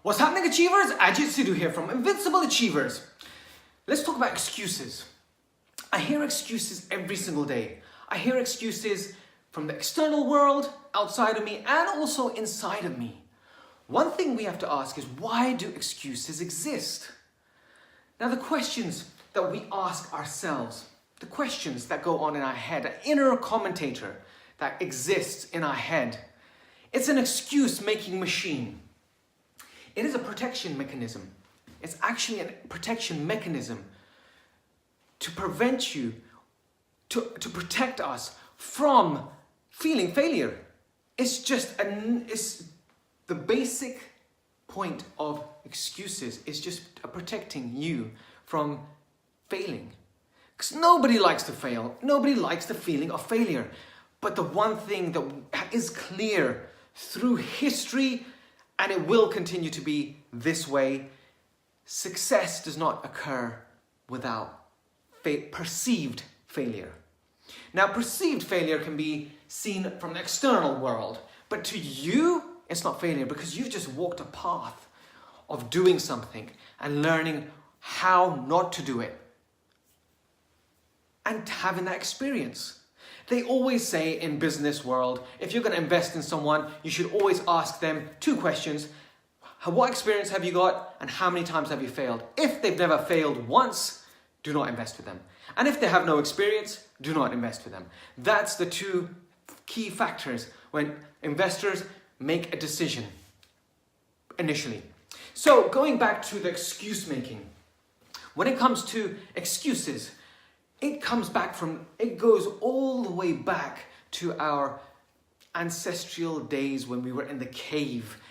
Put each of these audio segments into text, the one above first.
What's happening, Achievers? Ajit Sidhu here from Invincible Achievers. Let's talk about excuses. I hear excuses every single day. I hear excuses from the external world, outside of me, and also inside of me. One thing we have to ask is, why do excuses exist? Now, the questions that we ask ourselves, the questions that go on in our head, an inner commentator that exists in our head, it's an excuse-making machine. It is a protection mechanism. It's actually a protection mechanism to prevent you, to protect us from feeling failure. It's the basic point of excuses is just protecting you from failing. Because nobody likes to fail. Nobody likes the feeling of failure. But the one thing that is clear through history, and it will continue to be this way, success does not occur without perceived failure. Now, perceived failure can be seen from the external world, but to you, it's not failure because you've just walked a path of doing something and learning how not to do it and having that experience. They always say in business world, if you're going to invest in someone, you should always ask them two questions. What experience have you got and how many times have you failed? If they've never failed once, do not invest with them. And if they have no experience, do not invest with them. That's the two key factors when investors make a decision initially. So going back to the excuse making, when it comes to excuses, it goes all the way back to our ancestral days when we were in the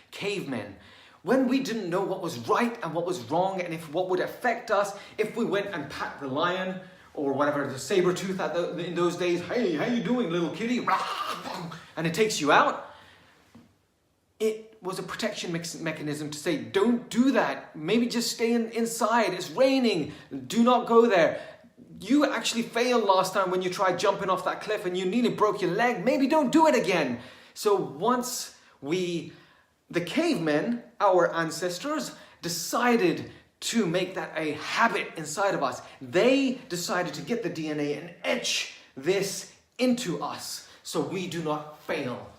cavemen, when we didn't know what was right and what was wrong and what would affect us if we went and pat the lion or whatever, the saber tooth in those days. Hey, how you doing, little kitty? And it takes you out. It was a protection mechanism to say, don't do that. Maybe just stay inside. It's raining. Do not go there. You actually failed last time when you tried jumping off that cliff and you nearly broke your leg. Maybe don't do it again. So once the cavemen, our ancestors, decided to make that a habit inside of us, they decided to get the DNA and etch this into us so we do not fail.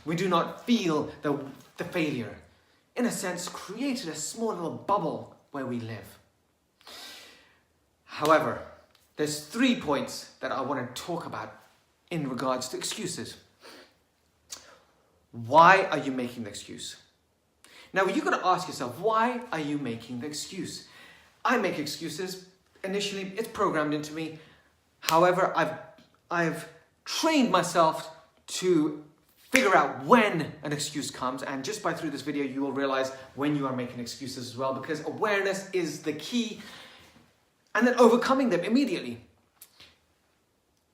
We do not feel the failure. In a sense, created a small little bubble where we live. However, there's 3 points that I want to talk about in regards to excuses. Why are you making the excuse? Now, you're going to ask yourself, why are you making the excuse? I make excuses. Initially, it's programmed into me. However, I've trained myself to figure out when an excuse comes. And just through this video, you will realize when you are making excuses as well, because awareness is the key. And then overcoming them immediately.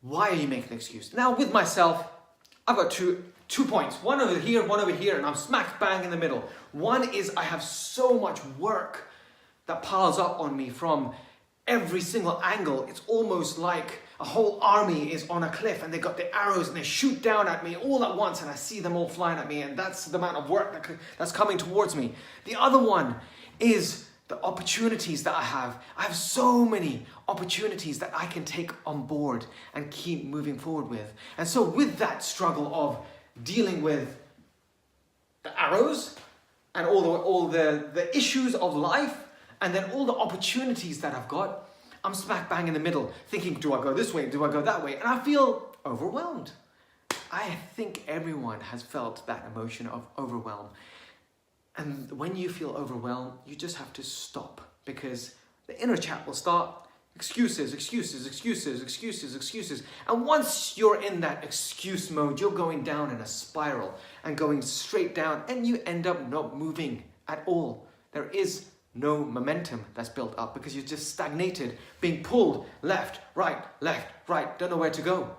Why are you making an excuse? Now, with myself, I've got two points. One over here, and I'm smack bang in the middle. One is I have so much work that piles up on me from every single angle. It's almost like a whole army is on a cliff and they got the arrows and they shoot down at me all at once and I see them all flying at me, and that's the amount of work that's coming towards me. The other one is the opportunities that I have. I have so many opportunities that I can take on board and keep moving forward with. And so with that struggle of dealing with the arrows and all the issues of life, and then all the opportunities that I've got, I'm smack bang in the middle, thinking, do I go this way? Do I go that way? And I feel overwhelmed. I think everyone has felt that emotion of overwhelm. And when you feel overwhelmed, you just have to stop, because the inner chat will start. Excuses. And once you're in that excuse mode, you're going down in a spiral and going straight down, and you end up not moving at all. There is no momentum that's built up because you're just stagnated, being pulled left, right, don't know where to go.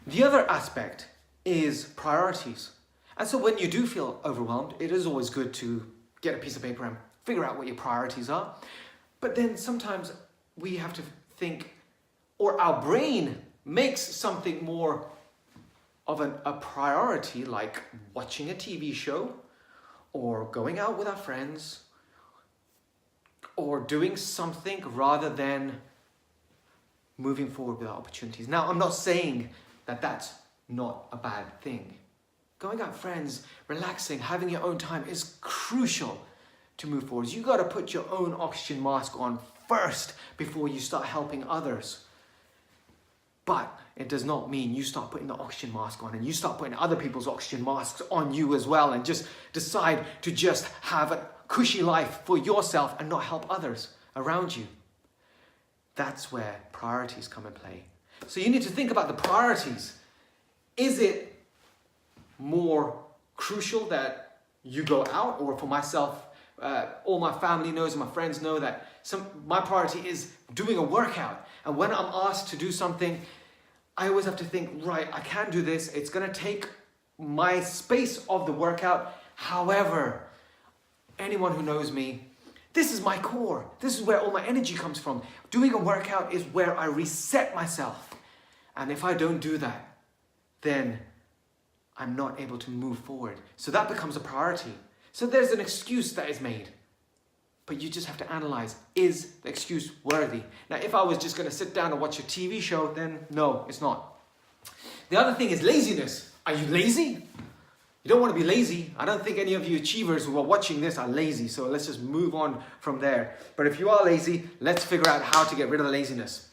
The other aspect is priorities. And so when you do feel overwhelmed, it is always good to get a piece of paper and figure out what your priorities are. But then sometimes we have to think, or our brain makes something more of a priority, like watching a TV show or going out with our friends, or doing something rather than moving forward with our opportunities. Now, I'm not saying that that's not a bad thing. Going out with friends, relaxing, having your own time is crucial to move forward. You got to put your own oxygen mask on first before you start helping others. But it does not mean you start putting the oxygen mask on and you start putting other people's oxygen masks on you as well and just decide to just have a cushy life for yourself and not help others around you. That's where priorities come in play. So you need to think about the priorities. Is it more crucial that you go out, or for myself, all my family knows and my friends know that my priority is doing a workout. And when I'm asked to do something, I always have to think, right, I can't do this. It's going to take my space of the workout. However, anyone who knows me, this is my core. This is where all my energy comes from. Doing a workout is where I reset myself. And if I don't do that, then I'm not able to move forward. So that becomes a priority. So there's an excuse that is made. But you just have to analyze, is the excuse worthy? Now, if I was just going to sit down and watch a TV show, then no, it's not. The other thing is laziness. Are you lazy? You don't want to be lazy. I don't think any of you achievers who are watching this are lazy. So let's just move on from there. But if you are lazy, let's figure out how to get rid of the laziness.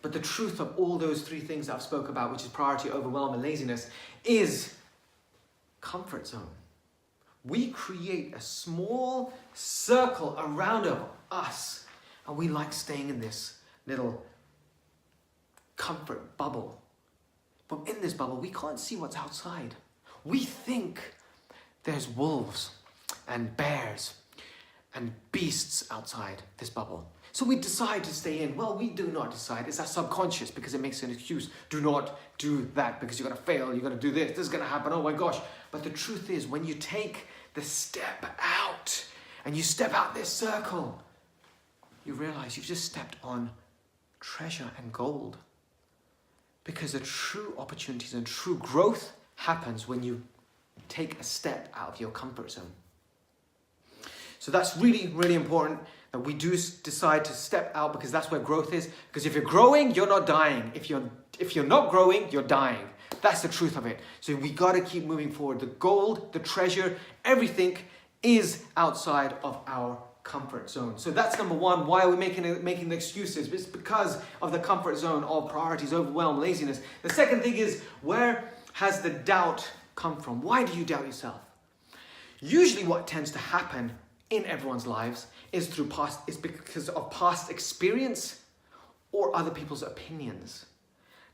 But the truth of all those three things that I've spoke about, which is priority, overwhelm, and laziness, is comfort zone. We create a small circle around us, and we like staying in this little comfort bubble. But in this bubble, we can't see what's outside. We think there's wolves and bears and beasts outside this bubble. So we decide to stay in. Well, we do not decide. It's our subconscious, because it makes an excuse. Do not do that because you're going to fail. You're going to do this. This is going to happen. Oh my gosh. But the truth is, when you take the step out and you step out this circle, you realize you've just stepped on treasure and gold. Because the true opportunities and true growth happens when you take a step out of your comfort zone. So that's really, really important that we do decide to step out, because that's where growth is. Because if you're growing, you're not dying. If you're not growing, you're dying. That's the truth of it. So we got to keep moving forward. The gold, the treasure, everything is outside of our comfort zone. So that's number one. Why are we making the excuses? It's because of the comfort zone of priorities, overwhelm, laziness. The second thing is, where has the doubt come from? Why do you doubt yourself? Usually what tends to happen in everyone's lives is because of past experience or other people's opinions.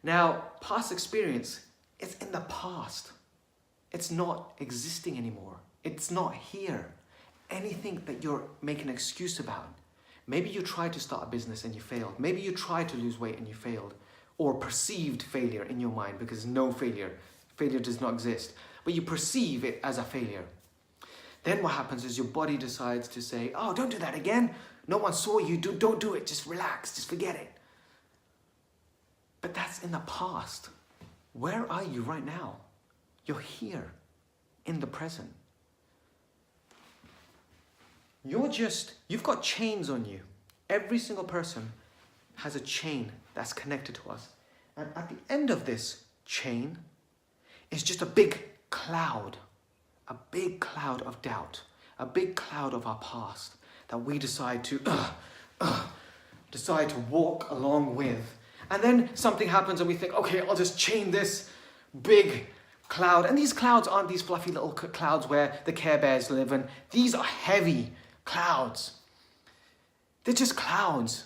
Now, past experience is in the past. It's not existing anymore. It's not here. Anything that you're making an excuse about. Maybe you tried to start a business and you failed. Maybe you tried to lose weight and you failed. Or perceived failure in your mind, because no failure. Failure does not exist. But you perceive it as a failure. Then what happens is your body decides to say, oh, don't do that again. No one saw you. Don't do it. Just relax. Just forget it. But that's in the past. Where are you right now? You're here in the present. You've got chains on you. Every single person has a chain that's connected to us. And at the end of this chain is just a big cloud of doubt, a big cloud of our past that we decide to walk along with. And then something happens and we think, okay, I'll just chain this big cloud. And these clouds aren't these fluffy little clouds where the Care Bears live in. These are heavy clouds. They're just clouds.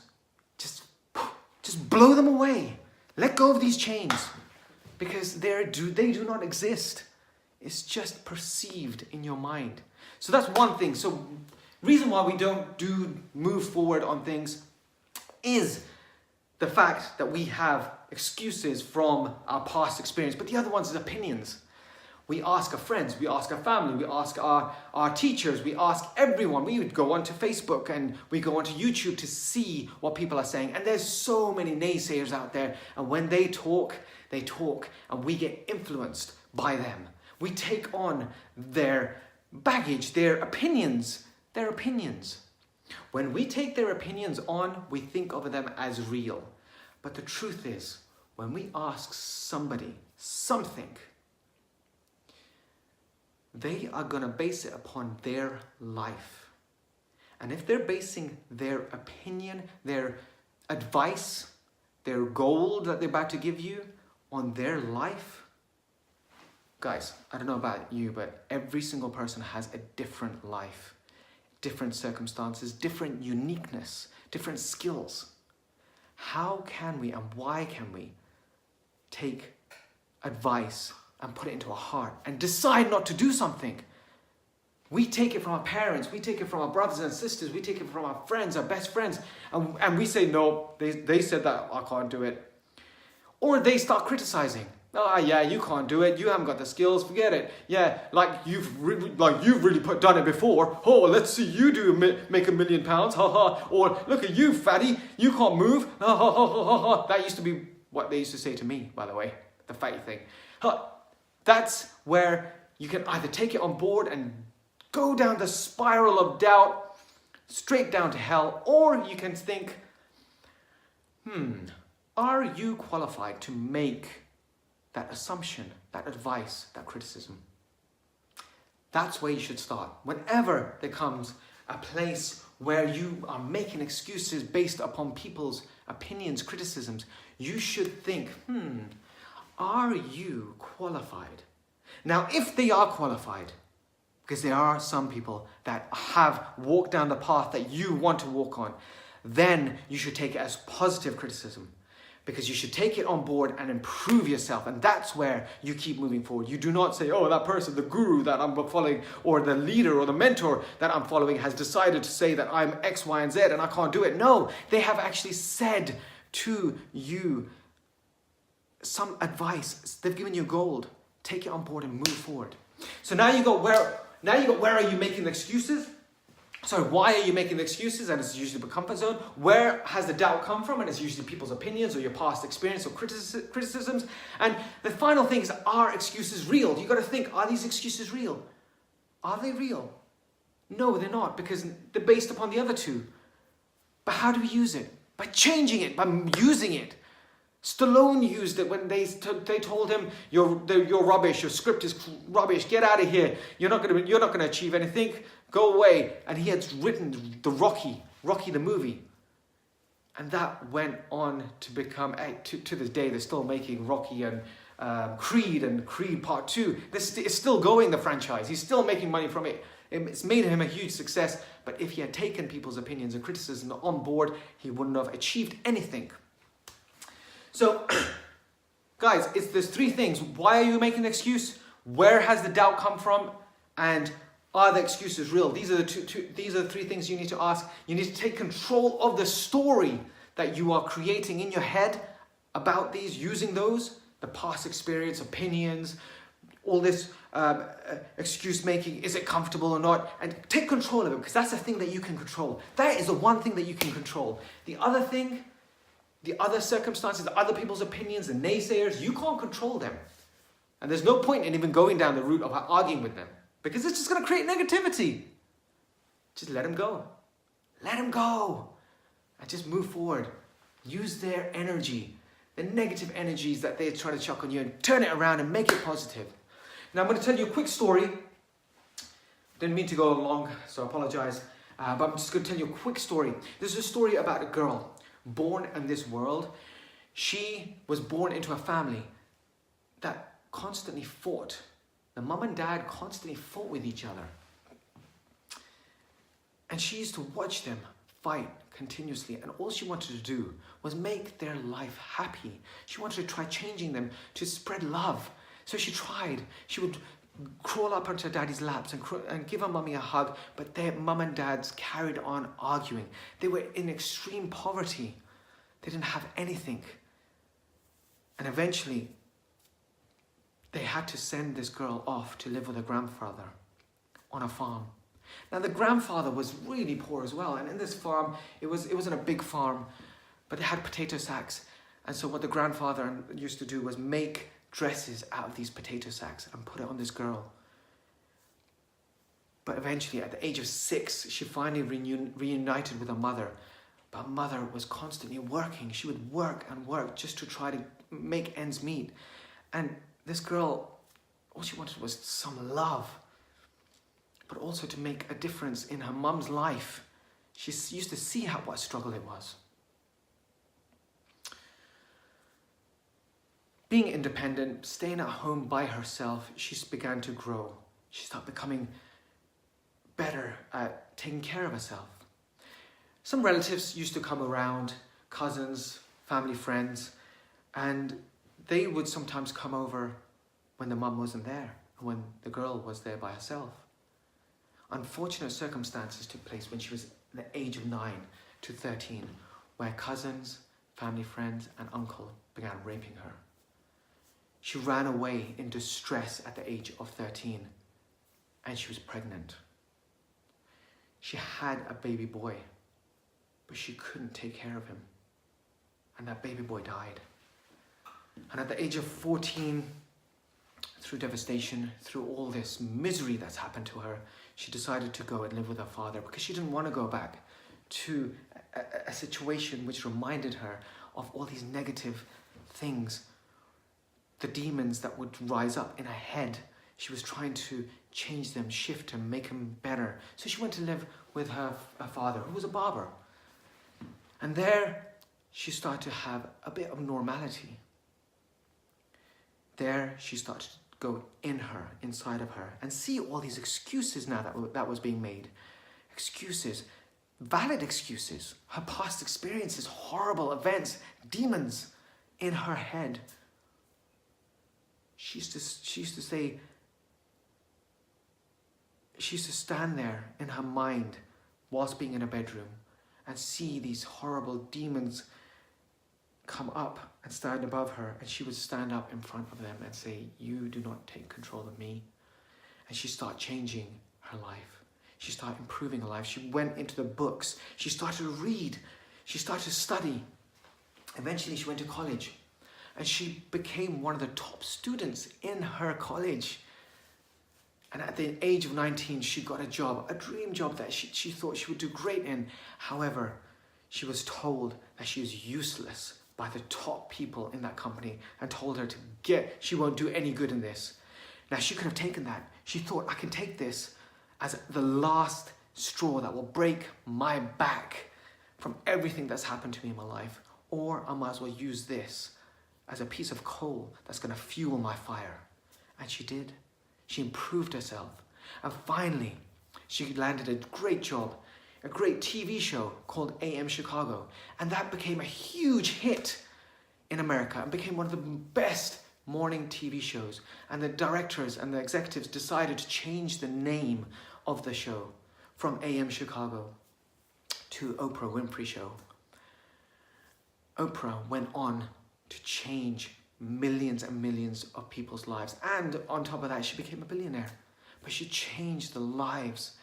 Just blow them away. Let go of these chains, because they do not exist. It's just perceived in your mind. So that's one thing. So reason why we don't move forward on things is the fact that we have excuses from our past experience. But the other ones is opinions. We ask our friends, we ask our family, we ask our teachers, we ask everyone. We would go onto Facebook and we go onto YouTube to see what people are saying. And there's so many naysayers out there. And when they talk, and we get influenced by them. We take on their baggage, their opinions. When we take their opinions on, we think of them as real. But the truth is, when we ask somebody something, they are going to base it upon their life. And if they're basing their opinion, their advice, their gold that they're about to give you on their life, guys, I don't know about you, but every single person has a different life, different circumstances, different uniqueness, different skills. How can we and why can we take advice and put it into our heart and decide not to do something? We take it from our parents, we take it from our brothers and sisters, we take it from our friends, our best friends, and we say, no, they said that I can't do it. Or they start criticizing. Oh yeah, you can't do it, you haven't got the skills, forget it. Yeah, you've really done it before. Oh, let's see you make £1 million, ha ha. Or look at you, fatty, you can't move, ha ha ha ha ha. That used to be what they used to say to me, by the way, the fatty thing. That's where you can either take it on board and go down the spiral of doubt, straight down to hell, or you can think, are you qualified to make that assumption, that advice, that criticism? That's where you should start. Whenever there comes a place where you are making excuses based upon people's opinions, criticisms, you should think, are you qualified? Now, if they are qualified, because there are some people that have walked down the path that you want to walk on, then you should take it as positive criticism, because you should take it on board and improve yourself. And that's where you keep moving forward. You do not say, oh, that person, the guru that I'm following, or the leader or the mentor that I'm following has decided to say that I'm X, Y, and Z and I can't do it. No, they have actually said to you some advice. They've given you gold. Take it on board and move forward. So now you got where are you making excuses? So why are you making the excuses? And it's usually the comfort zone. Where has the doubt come from? And it's usually people's opinions or your past experience or criticisms. And the final thing is, are excuses real? You got to think, are these excuses real? Are they real? No, they're not, because they're based upon the other two. But how do we use it? By changing it, by using it. Stallone used it when they told him, you're rubbish, your script is rubbish, get out of here, you're not going to achieve anything, go away. And he had written the Rocky the movie, and that went on to become, to this day they're still making Rocky and Creed Part 2. It's still going, the franchise. He's still making money from it. It's made him a huge success. But if he had taken people's opinions and criticism on board, he wouldn't have achieved anything. So, guys, there's three things. Why are you making an excuse? Where has the doubt come from? And are the excuses real? These are the three things you need to ask. You need to take control of the story that you are creating in your head about these, using those, the past experience, opinions, all this excuse making. Is it comfortable or not? And take control of it, because that's the thing that you can control. That is the one thing that you can control. The other thing, the other circumstances, the other people's opinions, the naysayers, you can't control them. And there's no point in even going down the route of arguing with them, because it's just going to create negativity. Just let them go. Let them go. And just move forward. Use their energy, the negative energies that they try to chuck on you, and turn it around and make it positive. Now I'm going to tell you a quick story. Didn't mean to go long, so I apologize. But I'm just going to tell you a quick story. This is a story about a girl born in this world. She was born into a family that constantly fought. The mum and dad constantly fought with each other. And she used to watch them fight continuously, and all she wanted to do was make their life happy. She wanted to try changing them to spread love. So she tried. She would crawl up onto her daddy's laps and give her mummy a hug, but their mum and dads carried on arguing. They were in extreme poverty. They didn't have anything. And eventually, they had to send this girl off to live with her grandfather on a farm. Now, the grandfather was really poor as well, and in this farm, it wasn't a big farm, but they had potato sacks. And so what the grandfather used to do was make dresses out of these potato sacks and put it on this girl. But eventually, at the age of 6, she finally reunited with her mother. But her mother was constantly working. She would work and work just to try to make ends meet. And this girl, all she wanted was some love, but also to make a difference in her mum's life. She used to see what a struggle it was. Being independent, staying at home by herself, she began to grow. She started becoming better at taking care of herself. Some relatives used to come around, cousins, family, friends, and they would sometimes come over when the mum wasn't there, and when the girl was there by herself. Unfortunate circumstances took place when she was the age of 9 to 13, where cousins, family, friends, and uncle began raping her. She ran away in distress at the age of 13, and she was pregnant. She had a baby boy, but she couldn't take care of him, and that baby boy died. And at the age of 14, through devastation, through all this misery that's happened to her, she decided to go and live with her father because she didn't want to go back to a situation which reminded her of all these negative things, the demons that would rise up in her head. She was trying to change them, shift them, make them better. So she went to live with her father, who was a barber. And there she started to have a bit of normality. There she started to go inside of her, and see all these excuses now that was being made. Excuses, valid excuses. Her past experiences, horrible events, demons in her head. She used to stand there in her mind whilst being in a bedroom and see these horrible demons come up and stand above her, and she would stand up in front of them and say, "You do not take control of me." And she started changing her life. She started improving her life. She went into the books. She started to read. She started to study. Eventually she went to college, and she became one of the top students in her college. And at the age of 19, she got a job, a dream job that she thought she would do great in. However, she was told that she was useless by the top people in that company, and told her she won't do any good in this. Now, she could have taken that. She thought, I can take this as the last straw that will break my back from everything that's happened to me in my life. Or I might as well use this as a piece of coal that's going to fuel my fire. And she did. She improved herself. And finally, she landed a great job, a great TV show called AM Chicago. And that became a huge hit in America and became one of the best morning TV shows. And the directors and the executives decided to change the name of the show from AM Chicago to Oprah Winfrey Show. Oprah went on to change millions and millions of people's lives. And on top of that, she became a billionaire. But she changed the lives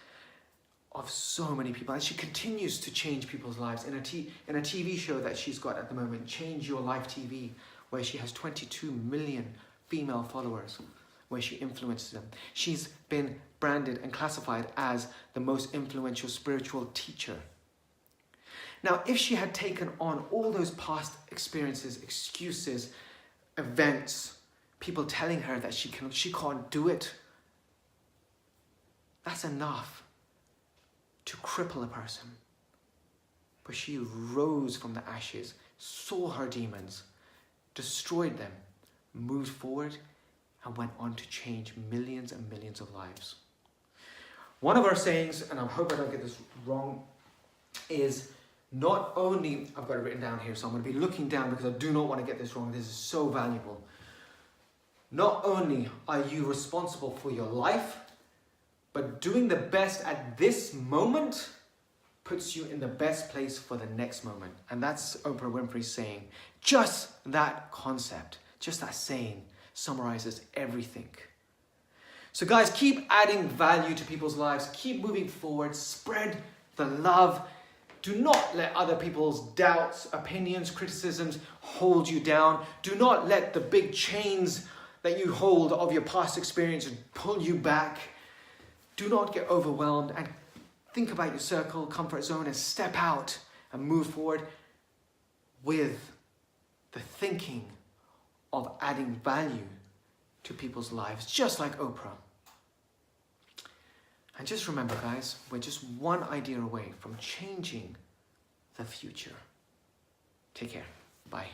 of so many people. And she continues to change people's lives in a TV show that she's got at the moment, Change Your Life TV, where she has 22 million female followers, where she influences them. She's been branded and classified as the most influential spiritual teacher. Now, if she had taken on all those past experiences, excuses, events, people telling her that she can't do it, that's enough to cripple a person. But she rose from the ashes, saw her demons, destroyed them, moved forward, and went on to change millions and millions of lives. One of our sayings, and I hope I don't get this wrong, is not only, I've got it written down here, so I'm going to be looking down because I do not want to get this wrong. This is so valuable. Not only are you responsible for your life, but doing the best at this moment puts you in the best place for the next moment. And that's Oprah Winfrey's saying. Just that concept, just that saying summarizes everything. So guys, keep adding value to people's lives. Keep moving forward. Spread the love. Do not let other people's doubts, opinions, criticisms hold you down. Do not let the big chains that you hold of your past experience pull you back. Do not get overwhelmed, and think about your circle, comfort zone, and step out and move forward with the thinking of adding value to people's lives, just like Oprah. And just remember, guys, we're just one idea away from changing the future. Take care. Bye.